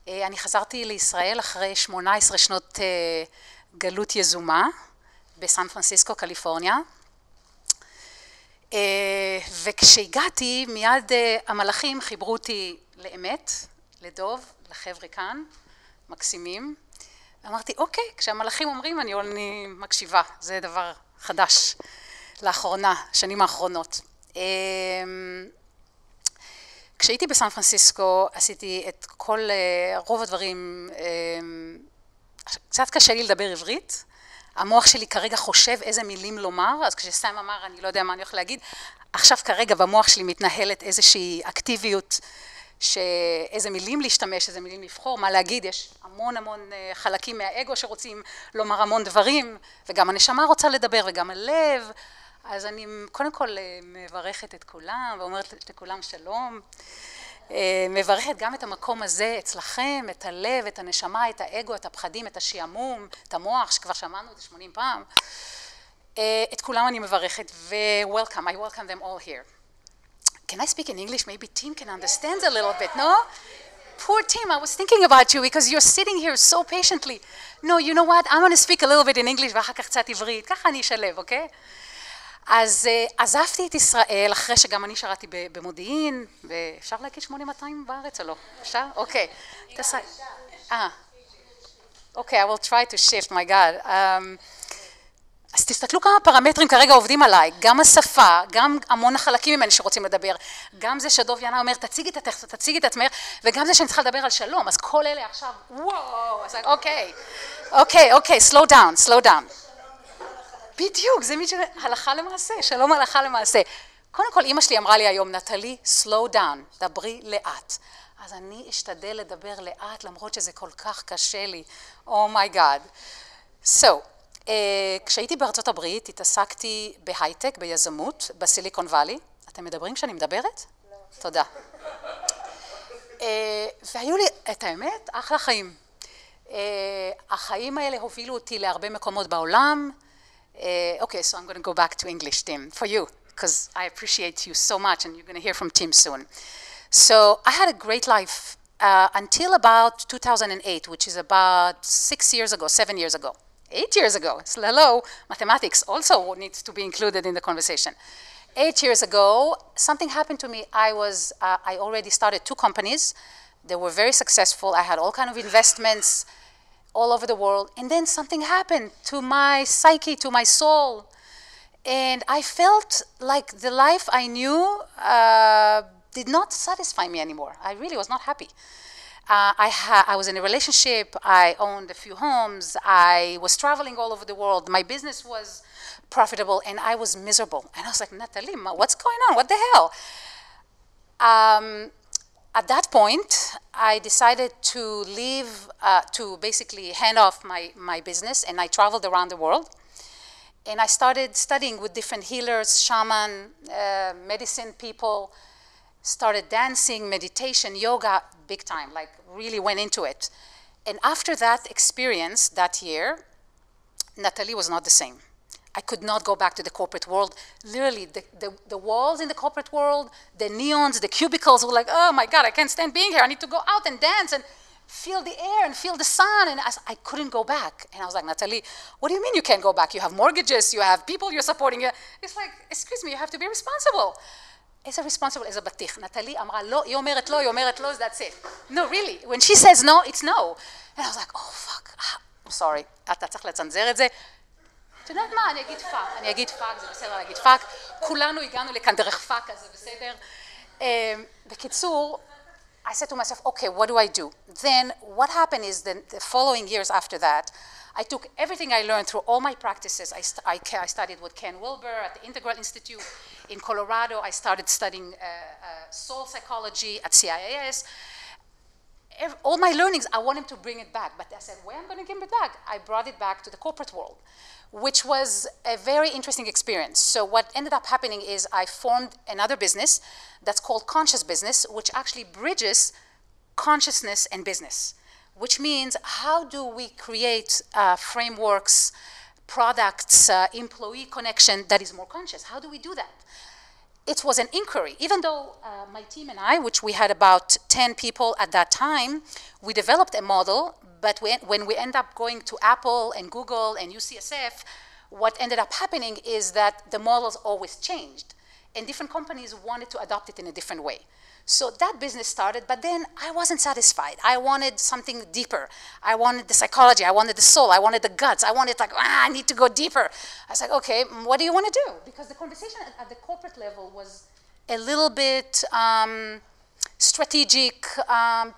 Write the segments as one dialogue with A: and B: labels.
A: אני חזרתי לישראל אחרי 18 שנות גלות יזומה בסן פרנסיסקו, קליפורניה. וכשהגעתי מיד המלאכים חיברו אותי לאמת, לדוב, לחבר'ה כאן, מקסימים. אמרתי, אוקיי, כשהמלאכים אומרים אני מקשיבה, זה דבר חדש לאחרונה, שנים האחרונות. כשהייתי בסן פרנסיסקו עשיתי את רוב הדברים, קצת קשה לי לדבר עברית, המוח שלי כרגע חושב איזה מילים לומר, אז כשסיים אמר אני לא יודע מה אני הולך להגיד, עכשיו כרגע במוח שלי מתנהלת איזושהי אקטיביות, שאיזה מילים להשתמש, איזה מילים לבחור, מה להגיד, יש המון חלקים מהאגו שרוצים לומר המון דברים, וגם הנשמה רוצה לדבר וגם הלב, אז אני קודם כל מברכת את כולם ואומרת לכולם שלום, מברכת גם את המקום הזה אצלכם, את הלב, את הנשמה, את האגו, את הפחדים, את השעמום, את המוח שכבר שמענו את זה 80 פעם, את כולם אני מברכת ו-welcome, I welcome them all here. Can I speak in English? Maybe Tim can understand a little bit, no? Poor Tim, I was thinking about you because you're sitting here so patiently. No, you know what? I'm going to speak a little bit in English ואחר כך קצת עברית, ככה אני אשלב, אוקיי? אז עזבתי את ישראל אחרי שגם אני שרתי במודיעין, ואפשר להגיד 8200 בארץ או לא? אפשר? אוקיי. אוקיי, I will try to shift, my God. אז תסתכלו כמה פרמטרים כרגע עובדים עליי, גם השפה, גם המון החלקים ממני שרוצים לדבר, גם זה שדוב ינה אומר תציגי את עצמך, וגם זה שאני צריכה לדבר על שלום, אז כל אלה עכשיו, וואו, אז אוקיי, slow down. בדיוק, זה הלכה למעשה, שלום הלכה למעשה. קודם כל, אמא שלי אמרה לי היום, נטלי, slow down, דברי לאט. אז אני אשתדל לדבר לאט, למרות שזה כל כך קשה לי. Oh my God. So, כשהייתי בארצות הברית, התעסקתי בהייטק, ביזמות, בסיליקון ואלי. אתם מדברים כשאני מדברת? לא. תודה. והיו לי, את האמת, אחלה חיים. החיים האלה הובילו אותי להרבה מקומות בעולם. Okay, so I'm going to go back to English, Tim, for you, because I appreciate you so much, and you're going to hear from Tim soon. So I had a great life until about 2008, which is about 7 years ago. 8 years ago. So, hello, mathematics also needs to be included in the conversation. 8 years ago, something happened to me. I already started 2 companies. They were very successful. I had all kind of investments all over the world, and then something happened to my psyche, to my soul, and I felt like the life I knew did not satisfy me anymore. I really was not happy. I was in a relationship, I owned a few homes, I was traveling all over the world, my business was profitable, and I was miserable. And I was like, Natalie, what's going on? What the hell? At that point, I decided to leave, to basically hand off my business, and I traveled around the world. And I started studying with different healers, shaman, medicine people, started dancing, meditation, yoga, big time, like really went into it. And after that experience, that year, Natalie was not the same. I could not go back to the corporate world. Literally, the walls in the corporate world, the neons, the cubicles were like, oh my God, I can't stand being here. I need to go out and dance and feel the air and feel the sun. And I couldn't go back. And I was like, Natalie, what do you mean you can't go back? You have mortgages, you have people you're supporting. It's like, excuse me, you have to be responsible. Is it responsible as a batich? Natalie אמרה לא, היא אומרת לא, that's it. No, really. When she says no, it's no. And I was like, oh fuck, I'm sorry. אתה צריך לצנזר את זה. את יודעת מה? אני אגיד פאק, זה בסדר להגיד פאק. כולנו הגענו לכאן דרך פאק, אז זה בסדר. בקיצור, I said to myself, okay, what do I do? Then what happened is the following years after that, I took everything I learned through all my practices. I studied with Ken Wilber at the Integral Institute in Colorado. I started studying soul psychology at CIIS. All my learnings, I wanted to bring it back, but I said, where am I going to give it back? I brought it back to the corporate world, which was a very interesting experience. So what ended up happening is I formed another business that's called Conscious Business, which actually bridges consciousness and business, which means how do we create frameworks, products, employee connection that is more conscious? How do we do that? it was an inquiry. Even though my team and I, which we had about 10 people at that time, we developed a model, but when we end up going to Apple and Google and UCSF, what ended up happening is that the models always changed, and different companies wanted to adopt it in a different way. So that business started, but then I wasn't satisfied. I wanted something deeper. I wanted the psychology, I wanted the soul, I wanted the guts, I wanted like, I need to go deeper. I was like, okay, what do you want to do? Because the conversation at the corporate level was a little bit strategic,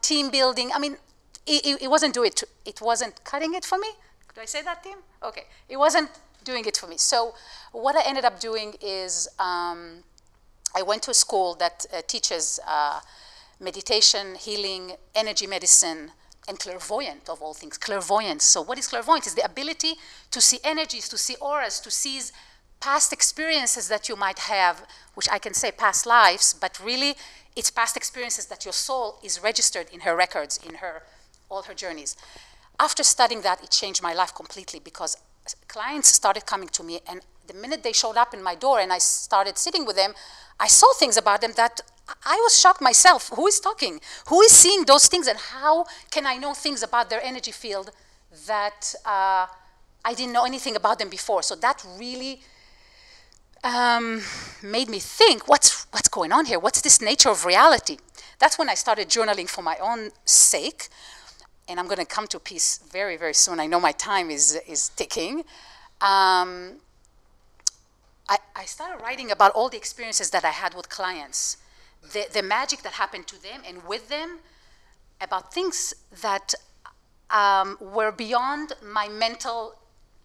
A: team building. I mean, it wasn't doing it. It wasn't cutting it for me. Could I say that, Tim? Okay, it wasn't doing it for me. So what I ended up doing is I went to a school that teaches meditation, healing, energy medicine, and clairvoyant, of all things, clairvoyance. So what is clairvoyance? It's the ability to see energies, to see auras, to seize past experiences that you might have, which I can say past lives, but really it's past experiences that your soul is registered in her records, in all her journeys. After studying that, it changed my life completely, because clients started coming to me, and the minute they showed up in my door and I started sitting with them, I saw things about them that I was shocked myself. Who is talking? Who is seeing those things, and how can I know things about their energy field that I didn't know anything about them before? So that really made me think, what's going on here? What's this nature of reality? That's when I started journaling for my own sake. And I'm going to come to peace very, very soon. I know my time is ticking. I started writing about all the experiences that I had with clients, the magic that happened to them and with them, about things that were beyond my mental,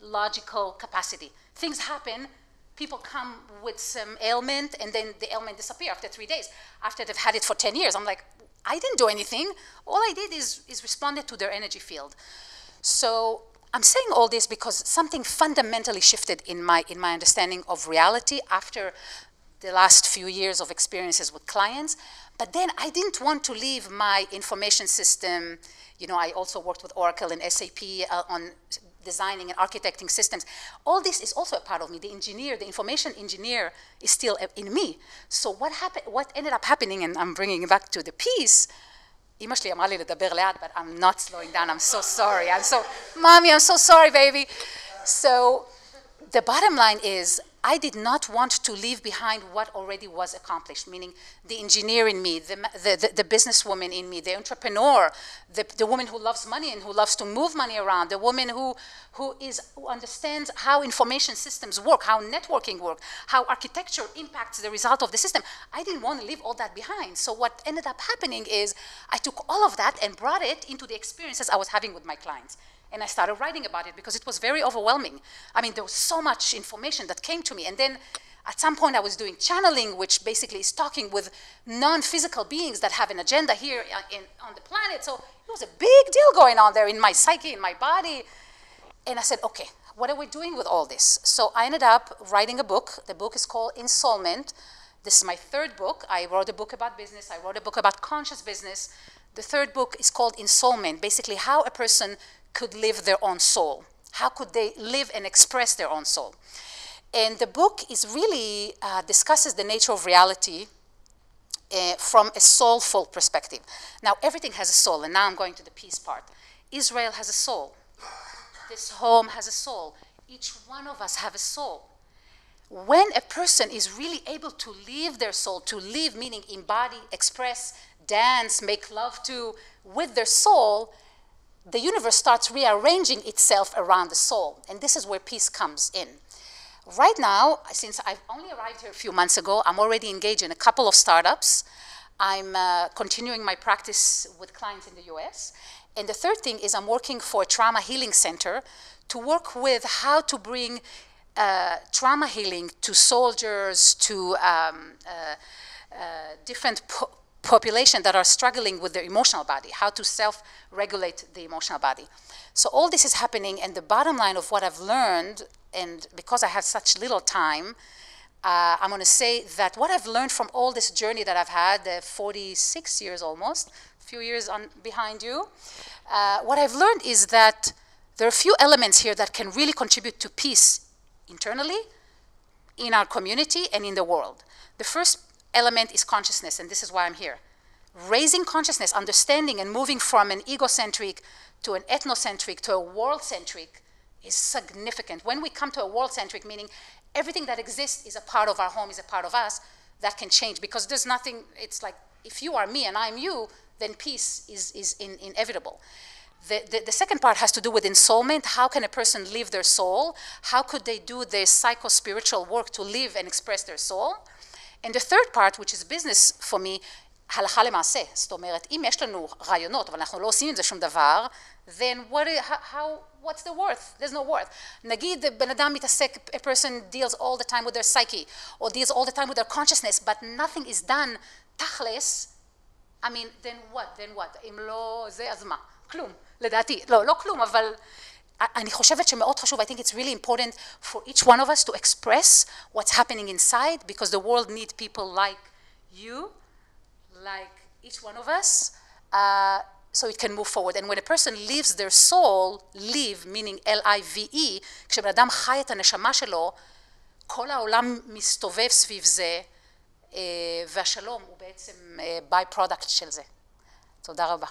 A: logical capacity. Things happen, people come with some ailment, and then the ailment disappears after 3 days, after they've had it for 10 years. I'm like, I didn't do anything. All I did is responded to their energy field. So I'm saying all this because something fundamentally shifted in my understanding of reality after the last few years of experiences with clients. But then I didn't want to leave my information system. You know, I also worked with Oracle and SAP on designing and architecting systems. All this is also a part of me. The engineer, the information engineer is still in me. So what ended up happening, and I'm bringing it back to the piece, אמא שלי אמרה לי לדבר לאט, but I'm not slowing down. I'm so sorry. Mommy, I'm so sorry, baby. So the bottom line is, I did not want to leave behind what already was accomplished, meaning the engineer in me, the businesswoman in me, the entrepreneur, the woman who loves money and who loves to move money around, the woman who understands how information systems work, how networking works, how architecture impacts the result of the system. I didn't want to leave all that behind. So what ended up happening is I took all of that and brought it into the experiences I was having with my clients. And I started writing about it because it was very overwhelming. I mean, there was so much information that came to me. And then at some point I was doing channeling, which basically is talking with non-physical beings that have an agenda here on the planet. So it was a big deal going on there in my psyche, in my body. And I said, okay, what are we doing with all this? So I ended up writing a book. The book is called Ensoulment. This is my third book. I wrote a book about business. I wrote a book about conscious business. The third book is called Ensoulment, basically how a person could live their own soul. How could they live and express their own soul? And the book is really discusses the nature of reality from a soulful perspective. Now, everything has a soul, and now I'm going to the peace part. Israel has a soul. This home has a soul. Each one of us have a soul. When a person is really able to live their soul, to live, meaning embody, express, dance, make love to, with their soul, the universe starts rearranging itself around the soul. And this is where peace comes in. Right now, since I've only arrived here a few months ago, I'm already engaged in a couple of startups. I'm continuing my practice with clients in the US. And the third thing is I'm working for a trauma healing center to work with how to bring trauma healing to soldiers, to different population that are struggling with their emotional body, how to self-regulate the emotional body. So all this is happening, and the bottom line of what I've learned, and because I have such little time, I'm going to say that what I've learned from all this journey that I've had, 46 years almost, a few years behind you, what I've learned is that there are a few elements here that can really contribute to peace internally, in our community, and in the world. The first element is consciousness, and this is why I'm here. Raising consciousness, understanding and moving from an egocentric to an ethnocentric to a world-centric is significant. When we come to a world-centric, meaning everything that exists is a part of our home, is a part of us, that can change, because there's nothing, it's like, if you are me and I'm you, then peace is inevitable. The second part has to do with ensoulment. How can a person live their soul? How could they do their psycho-spiritual work to live and express their soul? And the third part, which is business for me, הלכה למעשה. זאת אומרת, אם יש לנו רעיונות, אבל אנחנו לא עושים עם זה שום דבר, then what's the worth? There's no worth. נגיד, בן אדם מתעסק, a person deals all the time with their psyche, or deals all the time with their consciousness, but nothing is done, תכלס, I mean, then what? אם לא זה, אז מה? כלום. לדעתי, לא כלום, אבל אני חושבת שמאוד חשוב, I think it's really important for each one of us to express what's happening inside, because the world needs people like you, like each one of us, so it can move forward. And when a person lives their soul, live, meaning L-I-V-E, כשבן אדם חי את הנשמה שלו, כל העולם מסתובב סביב זה, והשלום הוא בעצם by product של זה. תודה רבה.